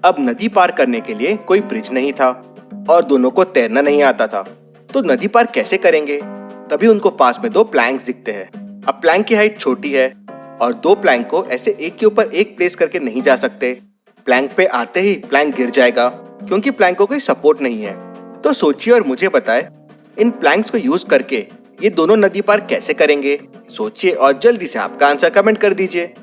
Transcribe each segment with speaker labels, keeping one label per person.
Speaker 1: अब नदी पार करने के लिए कोई ब्रिज नहीं था और दोनों को तैरना नहीं आता था, तो नदी पार कैसे करेंगे? तभी उनको पास में दो प्लैंक्स दिखते हैं। अब प्लैंक की हाइट छोटी है और दो प्लैंक को ऐसे एक के ऊपर एक प्लेस करके नहीं जा सकते। प्लैंक पे आते ही प्लैंक गिर जाएगा क्योंकि प्लैंक को कोई सपोर्ट नहीं है। तो सोचिए और मुझे बताए, इन प्लैंक्स को यूज करके ये दोनों नदी पार कैसे करेंगे? सोचिए और जल्दी से आपका आंसर कमेंट कर दीजिए।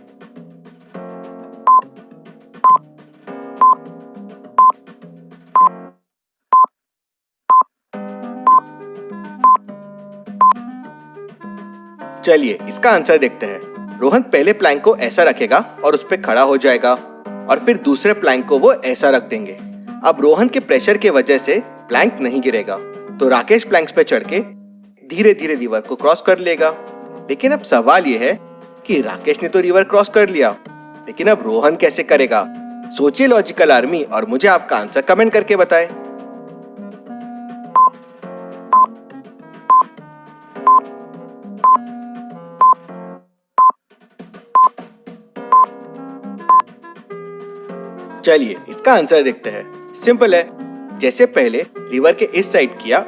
Speaker 1: चलिए इसका आंसर देखते हैं। रोहन पहले प्लैंक को ऐसा रखेगा और उस पे खड़ा हो जाएगा और फिर दूसरे प्लैंक को वो ऐसा रख देंगे। अब रोहन के प्रेशर की वजह से प्लैंक नहीं गिरेगा, तो राकेश प्लैंक्स पे चढ़ के धीरे धीरे रिवर को क्रॉस कर लेगा। लेकिन अब सवाल ये है कि राकेश ने तो रिवर क्रॉस कर लिया, लेकिन अब रोहन कैसे करेगा? सोचिए लॉजिकल आर्मी और मुझे आपका आंसर कमेंट करके बताएं। चलिए इसका आंसर देखते हैं। सिंपल है, जैसे पहले रिवर के इस साइड किया,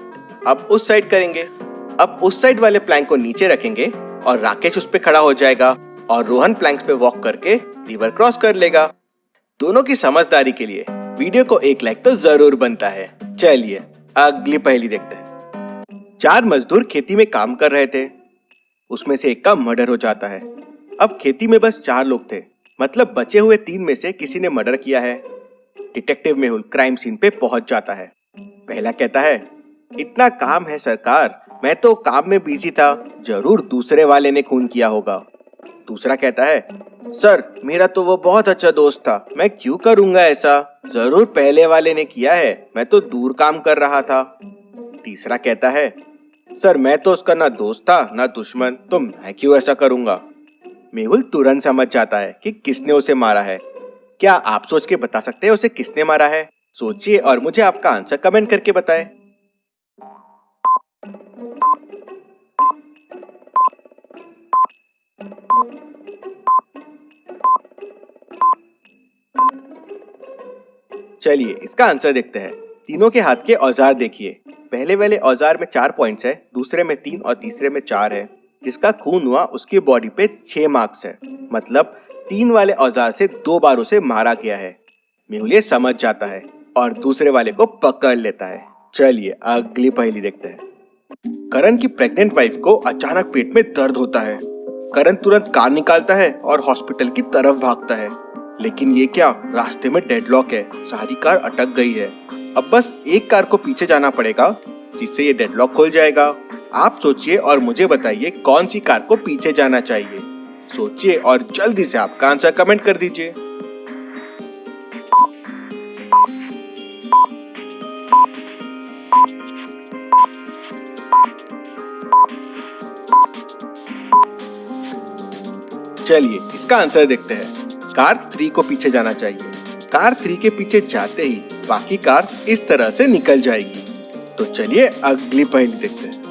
Speaker 1: अब उस साइड करेंगे। अब उस साइड वाले प्लैंक को नीचे रखेंगे और राकेश उस पे खड़ा हो जाएगा और रोहन प्लैंक पे वॉक करके रिवर क्रॉस कर लेगा। दोनों की समझदारी के लिए वीडियो को एक लाइक तो जरूर बनता है। चलिए अगली पहेली देखते हैं। 4 मजदूर खेती में काम कर रहे थे, उसमें से एक का मर्डर हो जाता है। अब खेती में बस 4 लोग थे, मतलब बचे हुए 3 में से किसी ने मर्डर किया है। डिटेक्टिव मेहुल क्राइम सीन पे पहुंच जाता है। पहला कहता है, इतना काम है सरकार, मैं तो काम में बिजी था, जरूर दूसरे वाले ने खून किया होगा। दूसरा कहता है, सर मेरा तो वो बहुत अच्छा दोस्त था, मैं क्यों करूंगा ऐसा, जरूर पहले वाले ने किया है, मैं तो दूर काम कर रहा था। तीसरा कहता है, सर मैं तो उसका ना दोस्त था ना दुश्मन, तो मैं क्यों ऐसा करूंगा। मेहुल तुरंत समझ जाता है कि किसने उसे मारा है। क्या आप सोच के बता सकते हैं उसे किसने मारा है? सोचिए और मुझे आपका आंसर कमेंट करके बताएं। चलिए इसका आंसर देखते हैं। तीनों के हाथ के औजार देखिए। पहले वाले औजार में 4 पॉइंट्स है, दूसरे में 3 और तीसरे में 4 है। जिसका खून हुआ उसकी बॉडी पे 6 मार्क्स है, मतलब 3 वाले औजार से 2 बार उसे मारा गया है। मेहुल ये समझ जाता है और दूसरे वाले को पकड़ लेता है। चलिए अगली पहेली देखते हैं। करण की प्रेग्नेंट वाइफ को अचानक पेट में दर्द होता है। करण तुरंत कार निकालता है और हॉस्पिटल की तरफ भागता है, लेकिन ये क्या, रास्ते में डेडलॉक है, सारी कार अटक गई है। अब बस एक कार को पीछे जाना पड़ेगा जिससे ये डेडलॉक खुल जाएगा। आप सोचिए और मुझे बताइए कौन सी कार को पीछे जाना चाहिए। सोचिए और जल्दी से आपका आंसर कमेंट कर दीजिए। चलिए इसका आंसर देखते हैं। कार 3 को पीछे जाना चाहिए। कार 3 के पीछे जाते ही बाकी कार इस तरह से निकल जाएगी। तो चलिए अगली पहेली देखते हैं।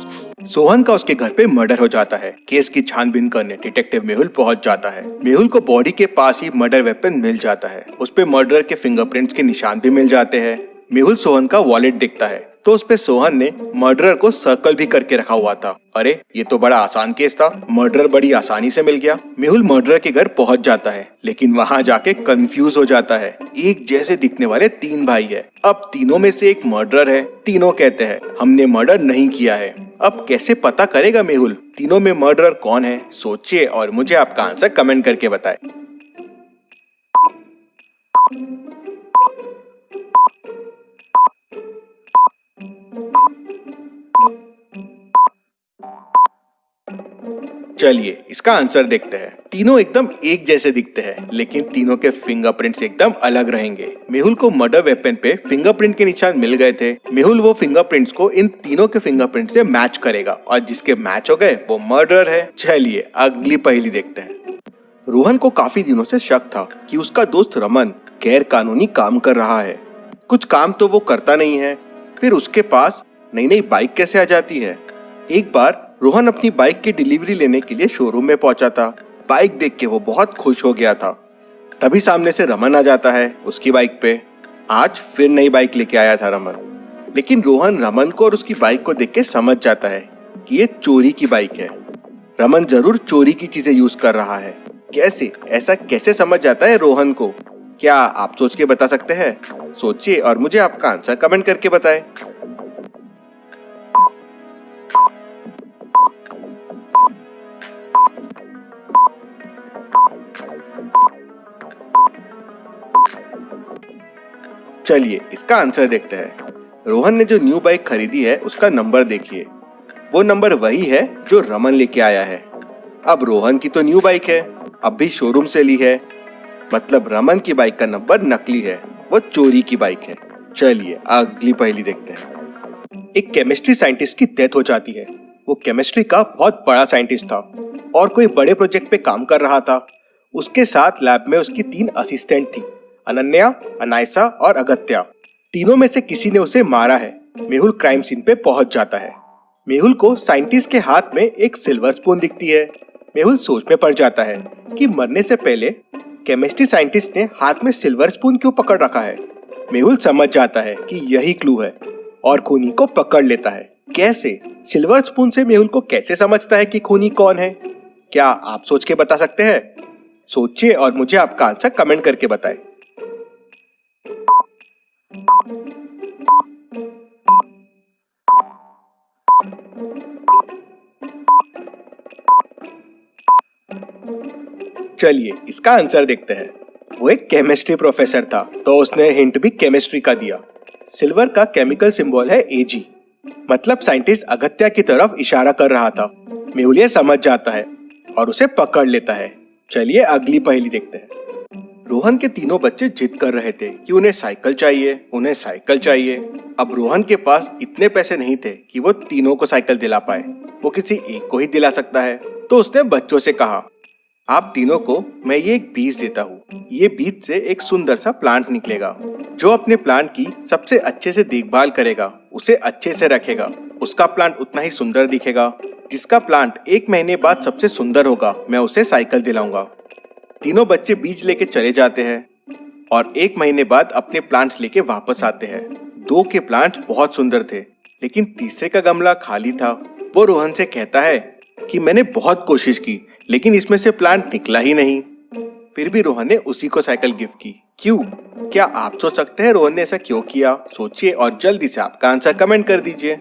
Speaker 1: सोहन का उसके घर पे मर्डर हो जाता है। केस की छानबीन करने डिटेक्टिव मेहुल पहुंच जाता है। मेहुल को बॉडी के पास ही मर्डर वेपन मिल जाता है। उस पे मर्डर के फिंगरप्रिंट्स के निशान भी मिल जाते हैं। मेहुल सोहन का वॉलेट देखता है तो उस पे सोहन ने मर्डरर को सर्कल भी करके रखा हुआ था। अरे ये तो बड़ा आसान केस था, मर्डर बड़ी आसानी से मिल गया। मेहुल मर्डरर के घर पहुंच जाता है, लेकिन वहां जाके कंफ्यूज हो जाता है। एक जैसे दिखने वाले 3 भाई है, अब तीनों में से एक मर्डरर है। तीनों कहते हैं हमने मर्डर नहीं किया है। अब कैसे पता करेगा मेहुल तीनों में मर्डरर कौन है? सोचिए और मुझे आपका आंसर कमेंट करके बताएं। चलिए इसका आंसर देखते हैं। तीनों एकदम एक जैसे दिखते हैं, लेकिन तीनों के फिंगरप्रिंट्स एकदम अलग रहेंगे। मेहुल को मर्डर वेपन पे फिंगरप्रिंट के निशान मिल गए थे। मेहुल वो फिंगरप्रिंट्स को इन तीनों के फिंगरप्रिंट से मैच करेगा और जिसके मैच हो गए वो मर्डर है। चलिए अगली पहेली देखते हैं। रोहन को काफी दिनों से शक था कि उसका दोस्त रमन गैर कानूनी काम कर रहा है। कुछ काम तो वो करता नहीं है, फिर उसके पास नई नई बाइक कैसे आ जाती है? एक बार रोहन अपनी बाइक की डिलीवरी लेने के लिए शोरूम में पहुंचा था। बाइक देख के वो बहुत खुश हो गया था। तभी सामने से रमन आ जाता है उसकी बाइक पे। आज फिर नई बाइक लेके आया था रमन, लेकिन रोहन रमन को और उसकी बाइक को देख के समझ जाता है कि ये चोरी की बाइक है। रमन जरूर चोरी की चीजें यूज कर रहा है। कैसे, ऐसा कैसे समझ जाता है रोहन को? क्या आप सोच के बता सकते हैं? सोचिए और मुझे आपका आंसर कमेंट करके बताएं। चलिए इसका आंसर देखते हैं। रोहन ने जो न्यू बाइक खरीदी है उसका नंबर देखिए। वो नंबर वही है जो रमन लेके आया है। अब रोहन की तो न्यू बाइक है, अब भी शोरूम से ली है, मतलब रमन की बाइक का नंबर नकली है, वो चोरी की बाइक है। चलिए अगली पहेली देखते हैं। एक केमिस्ट्री साइंटिस्ट की डेथ हो जाती है। वो केमिस्ट्री का बहुत बड़ा साइंटिस्ट था और कोई बड़े प्रोजेक्ट पे काम कर रहा था। उसके साथ लैब में उसकी 3 असिस्टेंट थी, अनन्या, अनायसा और अगत्या। तीनों में से किसी ने उसे मारा है। मेहुल क्राइम सीन पे पहुंच जाता है। मेहुल को साइंटिस्ट के हाथ में एक सिल्वर स्पून दिखती है। मेहुल सोच में पड़ जाता है कि मरने से पहले केमिस्ट्री साइंटिस्ट ने हाथ में सिल्वर स्पून क्यों पकड़ रखा है। मेहुल समझ जाता है कि यही क्लू है और खूनी को पकड़ लेता है। कैसे? सिल्वर स्पून से मेहुल को कैसे समझता है कि खूनी कौन है? क्या आप सोच के बता सकते हैं? सोचिए और मुझे आपका आंसर कमेंट करके बताएं। चलिए इसका आंसर देखते हैं। वो एक केमिस्ट्री प्रोफेसर था, तो उसने हिंट भी केमिस्ट्री का दिया। सिल्वर का केमिकल सिंबल है Ag, मतलब साइंटिस्ट अगत्या की तरफ इशारा कर रहा था। मेहुल ये समझ जाता है और उसे पकड़ लेता है। चलिए अगली पहेली देखते हैं। रोहन के तीनों बच्चे जिद कर रहे थे कि उन्हें साइकिल चाहिए, उन्हें साइकिल चाहिए। अब रोहन के पास इतने पैसे नहीं थे कि वो तीनों को साइकिल दिला पाए। वो किसी एक को ही दिला सकता है। तो उसने बच्चों से कहा, आप तीनों को मैं ये एक बीज देता हूँ। ये बीज से एक सुंदर सा प्लांट निकलेगा। जो अपने प्लांट की सबसे अच्छे से देखभाल करेगा, उसे अच्छे से रखेगा, उसका प्लांट उतना ही सुंदर दिखेगा। जिसका प्लांट 1 महीने बाद सबसे सुंदर होगा, मैं उसे साइकिल दिलाऊंगा। तीनों बच्चे बीज लेके चले जाते हैं और 1 महीने बाद अपने प्लांट्स लेके वापस आते हैं। 2 के प्लांट्स बहुत सुंदर थे, लेकिन तीसरे का गमला खाली था। वो रोहन से कहता है कि मैंने बहुत कोशिश की, लेकिन इसमें से प्लांट निकला ही नहीं। फिर भी रोहन ने उसी को साइकिल गिफ्ट की। क्यों? क्या आप सोच सकते हैं रोहन ने ऐसा क्यों किया? सोचिए और जल्दी से आपका आंसर कमेंट कर दीजिए।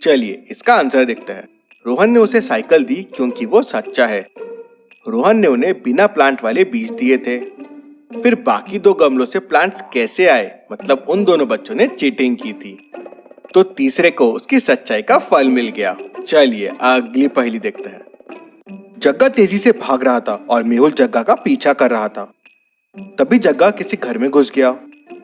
Speaker 1: चलिए इसका आंसर देखते हैं। रोहन ने उसे साइकिल दी क्योंकि वो सच्चा है। रोहन ने उन्हें बिना प्लांट वाले बीज दिए थे। फिर बाकी 2 गमलों से प्लांट्स कैसे आए? मतलब उन दोनों बच्चों ने चीटिंग की थी। तो तीसरे को उसकी सच्चाई का फल मिल गया। चलिए अगली पहेली देखते हैं। जग्गा तेजी से भाग रहा था और मेहुल जग्गा का पीछा कर रहा था। तभी जग्गा किसी घर में घुस गया।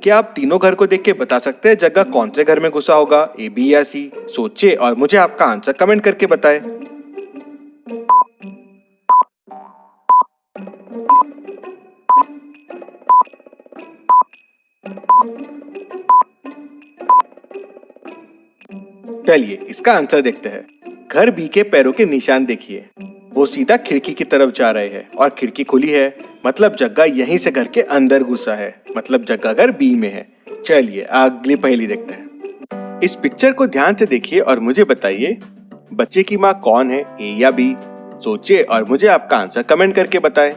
Speaker 1: क्या आप तीनों घर को देख के बता सकते हैं जग्गा कौन से घर में घुसा होगा, A, B या C? सोचिए और मुझे आपका आंसर कमेंट करके बताएं। चलिए इसका आंसर देखते हैं। घर B के पैरों के निशान देखिए। वो सीधा खिड़की की तरफ जा रहे हैं और खिड़की खुली है, मतलब जग्गा यहीं से घर के अंदर घुसा है, मतलब जग्गा घर B में है। चलिए अगली पहेली देखते हैं। इस पिक्चर को ध्यान से देखिए और मुझे बताइए बच्चे की माँ कौन है, A या B? सोचिए और मुझे आपका आंसर कमेंट करके बताएं।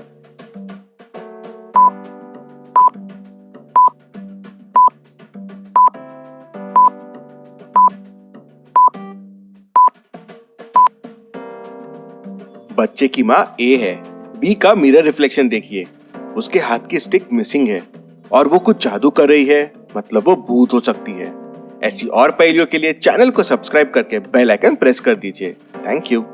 Speaker 1: बच्चे की माँ A है। B का मिरर रिफ्लेक्शन देखिए, उसके हाथ की स्टिक मिसिंग है और वो कुछ जादू कर रही है, मतलब वो भूत हो सकती है। ऐसी और पहेलियों के लिए चैनल को सब्सक्राइब करके बेल आइकन प्रेस कर दीजिए। Thank you.